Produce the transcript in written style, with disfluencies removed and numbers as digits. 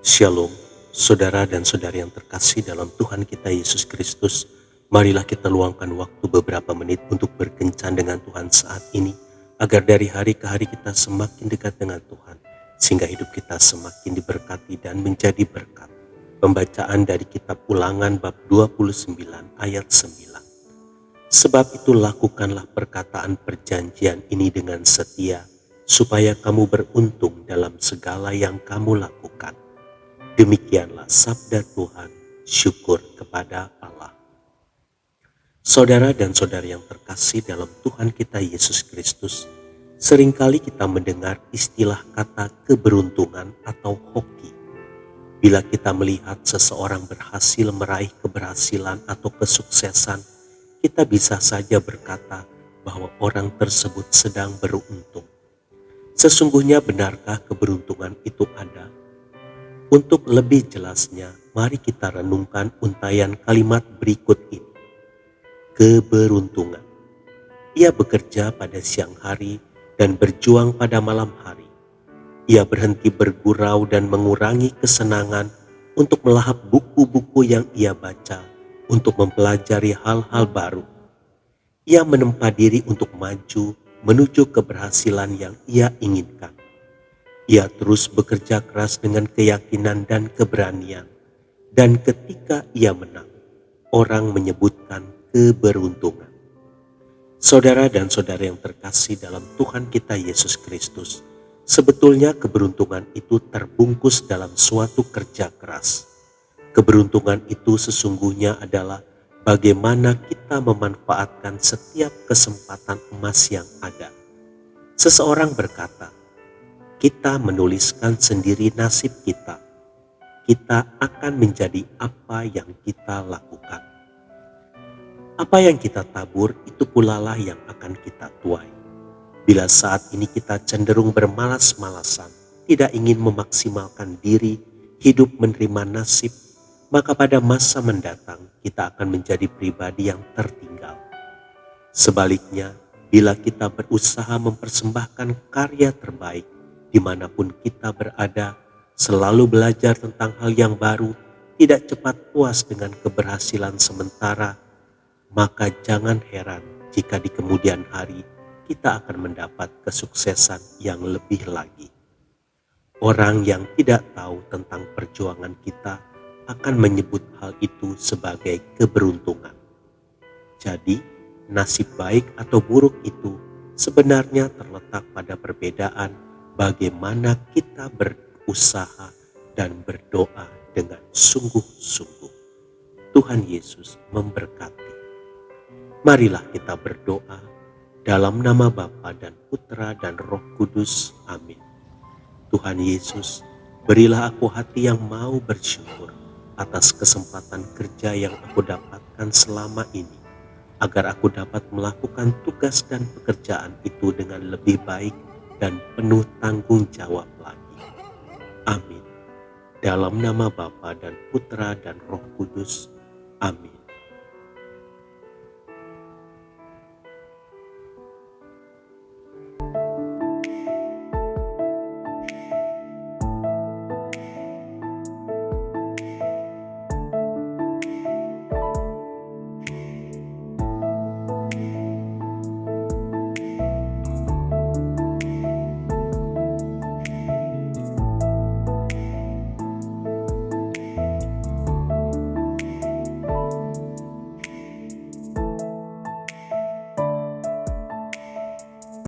Shalom, saudara dan saudari yang terkasih dalam Tuhan kita Yesus Kristus. Marilah kita luangkan waktu beberapa menit untuk berkencan dengan Tuhan saat ini, agar dari hari ke hari kita semakin dekat dengan Tuhan, sehingga hidup kita semakin diberkati dan menjadi berkat. Pembacaan dari kitab Ulangan bab 29 ayat 9. Sebab itu lakukanlah perkataan perjanjian ini dengan setia, supaya kamu beruntung dalam segala yang kamu lakukan. Demikianlah sabda Tuhan, syukur kepada Allah. Saudara dan saudari yang terkasih dalam Tuhan kita Yesus Kristus, seringkali kita mendengar istilah kata keberuntungan atau hoki. Bila kita melihat seseorang berhasil meraih keberhasilan atau kesuksesan, kita bisa saja berkata bahwa orang tersebut sedang beruntung. Sesungguhnya benarkah keberuntungan itu ada? Untuk lebih jelasnya, mari kita renungkan untayan kalimat berikut ini. Keberuntungan. Ia bekerja pada siang hari dan berjuang pada malam hari. Ia berhenti bergurau dan mengurangi kesenangan untuk melahap buku-buku yang ia baca, untuk mempelajari hal-hal baru. Ia menempa diri untuk maju menuju keberhasilan yang ia inginkan. Ia terus bekerja keras dengan keyakinan dan keberanian. Dan ketika ia menang, orang menyebutkan keberuntungan. Saudara dan saudara yang terkasih dalam Tuhan kita Yesus Kristus, sebetulnya keberuntungan itu terbungkus dalam suatu kerja keras. Keberuntungan itu sesungguhnya adalah bagaimana kita memanfaatkan setiap kesempatan emas yang ada. Seseorang berkata, kita menuliskan sendiri nasib kita. Kita akan menjadi apa yang kita lakukan. Apa yang kita tabur itu pula lah yang akan kita tuai. Bila saat ini kita cenderung bermalas-malasan, tidak ingin memaksimalkan diri, hidup menerima nasib, maka pada masa mendatang kita akan menjadi pribadi yang tertinggal. Sebaliknya, bila kita berusaha mempersembahkan karya terbaik, dimanapun kita berada, selalu belajar tentang hal yang baru, tidak cepat puas dengan keberhasilan sementara, maka jangan heran jika di kemudian hari kita akan mendapat kesuksesan yang lebih lagi. Orang yang tidak tahu tentang perjuangan kita akan menyebut hal itu sebagai keberuntungan. Jadi, nasib baik atau buruk itu sebenarnya terletak pada perbedaan bagaimana kita berusaha dan berdoa dengan sungguh-sungguh. Tuhan Yesus memberkati. Marilah kita berdoa dalam nama Bapa dan Putra dan Roh Kudus. Amin. Tuhan Yesus, berilah aku hati yang mau bersyukur atas kesempatan kerja yang aku dapatkan selama ini, agar aku dapat melakukan tugas dan pekerjaan itu dengan lebih baik dan penuh tanggung jawab lagi. Amin. Dalam nama Bapa dan Putra dan Roh Kudus. Amin.